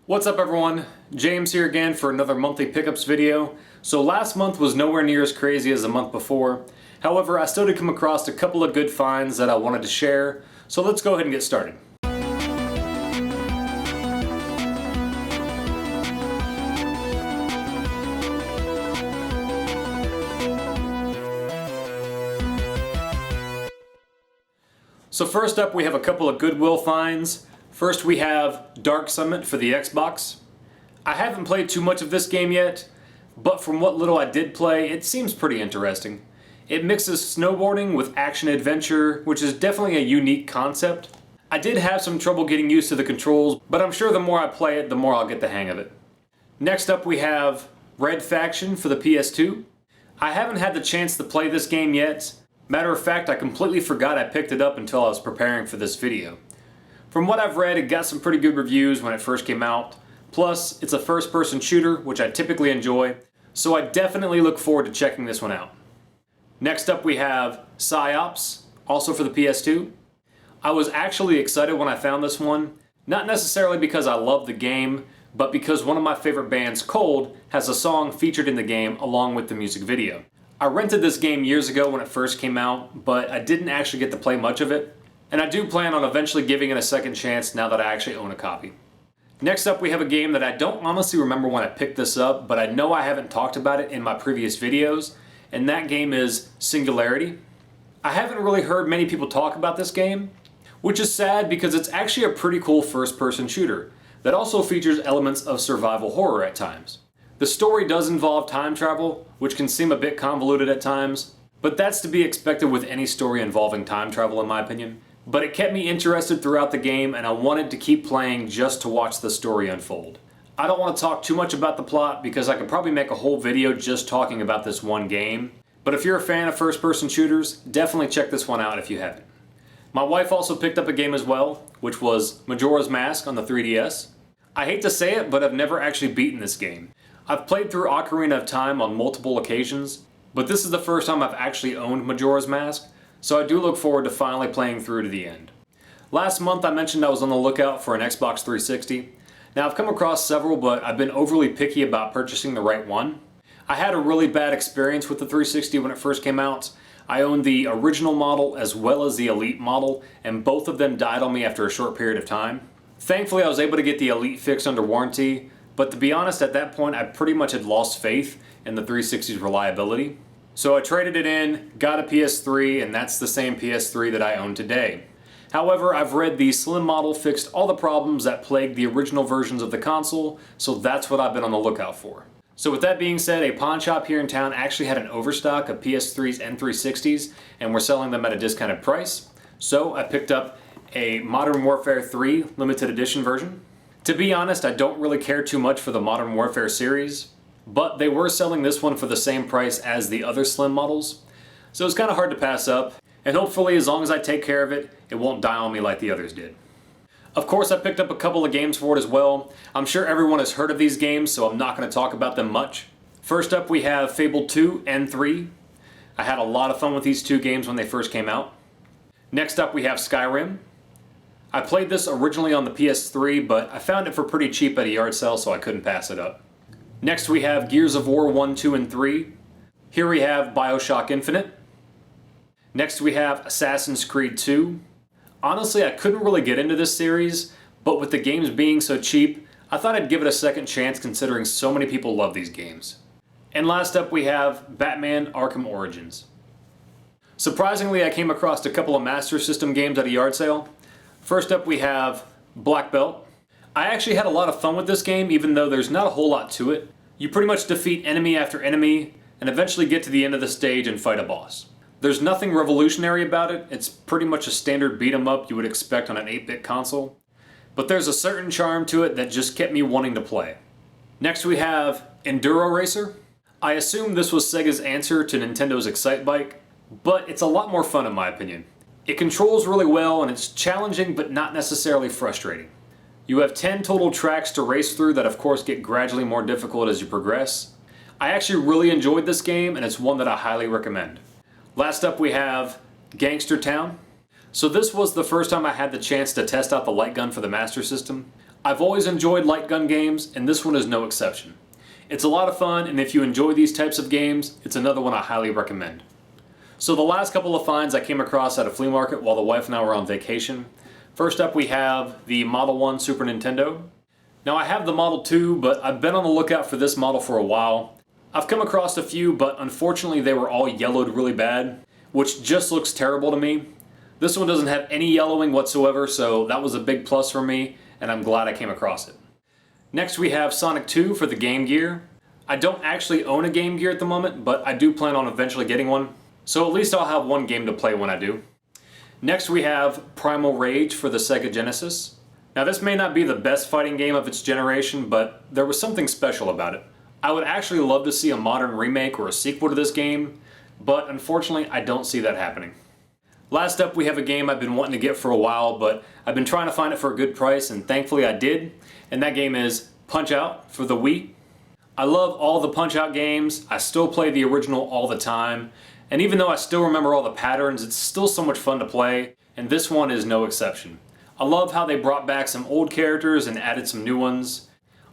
What's up everyone? James here again for another monthly pickups video. So last month was nowhere near as crazy as the month before. However, I still did come across a couple of good finds that I wanted to share. So let's go ahead and get started. So first up we have a couple of Goodwill finds. First we have Dark Summit for the Xbox. I haven't played too much of this game yet, but from what little I did play, it seems pretty interesting. It mixes snowboarding with action adventure, which is definitely a unique concept. I did have some trouble getting used to the controls, but I'm sure the more I play it, the more I'll get the hang of it. Next up we have Red Faction for the PS2. I haven't had the chance to play this game yet. Matter of fact, I completely forgot I picked it up until I was preparing for this video. From what I've read, it got some pretty good reviews when it first came out. Plus, it's a first-person shooter, which I typically enjoy, so I definitely look forward to checking this one out. Next up we have Psy Ops, also for the PS2. I was actually excited when I found this one, not necessarily because I love the game, but because one of my favorite bands, Cold, has a song featured in the game along with the music video. I rented this game years ago when it first came out, but I didn't actually get to play much of it. And I do plan on eventually giving it a second chance now that I actually own a copy. Next up we have a game that I don't honestly remember when I picked this up, but I know I haven't talked about it in my previous videos, and that game is Singularity. I haven't really heard many people talk about this game, which is sad because it's actually a pretty cool first-person shooter that also features elements of survival horror at times. The story does involve time travel, which can seem a bit convoluted at times, but that's to be expected with any story involving time travel in my opinion. But it kept me interested throughout the game and I wanted to keep playing just to watch the story unfold. I don't want to talk too much about the plot because I could probably make a whole video just talking about this one game. But if you're a fan of first-person shooters, definitely check this one out if you haven't. My wife also picked up a game as well, which was Majora's Mask on the 3DS. I hate to say it, but I've never actually beaten this game. I've played through Ocarina of Time on multiple occasions, but this is the first time I've actually owned Majora's Mask. So I do look forward to finally playing through to the end. Last month I mentioned I was on the lookout for an Xbox 360. Now I've come across several, but I've been overly picky about purchasing the right one. I had a really bad experience with the 360 when it first came out. I owned the original model as well as the Elite model, and both of them died on me after a short period of time. Thankfully I was able to get the Elite fixed under warranty, but to be honest at that point I pretty much had lost faith in the 360's reliability. So I traded it in, got a PS3, and that's the same PS3 that I own today. However, I've read the Slim model fixed all the problems that plagued the original versions of the console, so that's what I've been on the lookout for. So with that being said, a pawn shop here in town actually had an overstock of PS3s and 360s, and we're selling them at a discounted price. So I picked up a Modern Warfare 3 limited edition version. To be honest, I don't really care too much for the Modern Warfare series, but they were selling this one for the same price as the other Slim models. So it's kind of hard to pass up, and hopefully as long as I take care of it, it won't die on me like the others did. Of course I picked up a couple of games for it as well. I'm sure everyone has heard of these games, so I'm not going to talk about them much. First up we have Fable 2 and 3. I had a lot of fun with these two games when they first came out. Next up we have Skyrim. I played this originally on the PS3, but I found it for pretty cheap at a yard sale, so I couldn't pass it up. Next we have Gears of War 1, 2, and 3. Here we have BioShock Infinite. Next we have Assassin's Creed 2. Honestly, I couldn't really get into this series, but with the games being so cheap, I thought I'd give it a second chance considering so many people love these games. And last up we have Batman Arkham Origins. Surprisingly, I came across a couple of Master System games at a yard sale. First up we have Black Belt. I actually had a lot of fun with this game, even though there's not a whole lot to it. You pretty much defeat enemy after enemy, and eventually get to the end of the stage and fight a boss. There's nothing revolutionary about it, it's pretty much a standard beat 'em up you would expect on an 8-bit console. But there's a certain charm to it that just kept me wanting to play. Next we have Enduro Racer. I assume this was Sega's answer to Nintendo's Excitebike, but it's a lot more fun in my opinion. It controls really well and it's challenging but not necessarily frustrating. You have 10 total tracks to race through that of course get gradually more difficult as you progress. I actually really enjoyed this game and it's one that I highly recommend. Last up we have Gangster Town. So this was the first time I had the chance to test out the light gun for the Master System. I've always enjoyed light gun games, and this one is no exception. It's a lot of fun, and if you enjoy these types of games, it's another one I highly recommend. So the last couple of finds I came across at a flea market while the wife and I were on vacation. First up we have the Model 1 Super Nintendo. Now I have the Model 2, but I've been on the lookout for this model for a while. I've come across a few, but unfortunately they were all yellowed really bad, which just looks terrible to me. This one doesn't have any yellowing whatsoever, so that was a big plus for me, and I'm glad I came across it. Next we have Sonic 2 for the Game Gear. I don't actually own a Game Gear at the moment, but I do plan on eventually getting one, so at least I'll have one game to play when I do. Next we have Primal Rage for the Sega Genesis. Now this may not be the best fighting game of its generation, but there was something special about it. I would actually love to see a modern remake or a sequel to this game, but unfortunately I don't see that happening. Last up we have a game I've been wanting to get for a while, but I've been trying to find it for a good price, and thankfully I did, and that game is Punch-Out for the Wii. I love all the Punch-Out games. I still play the original all the time, and even though I still remember all the patterns, it's still so much fun to play, and this one is no exception. I love how they brought back some old characters and added some new ones.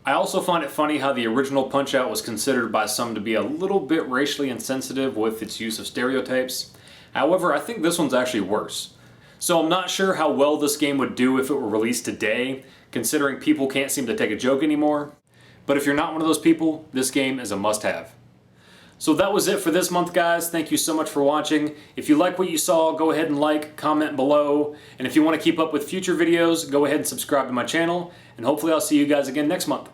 I also find it funny how the original Punch-Out was considered by some to be a little bit racially insensitive with its use of stereotypes. However, I think this one's actually worse. So I'm not sure how well this game would do if it were released today, considering people can't seem to take a joke anymore. But if you're not one of those people, this game is a must-have. So that was it for this month, guys. Thank you so much for watching. If you like what you saw, go ahead and like, comment below. And if you want to keep up with future videos, go ahead and subscribe to my channel. And hopefully I'll see you guys again next month.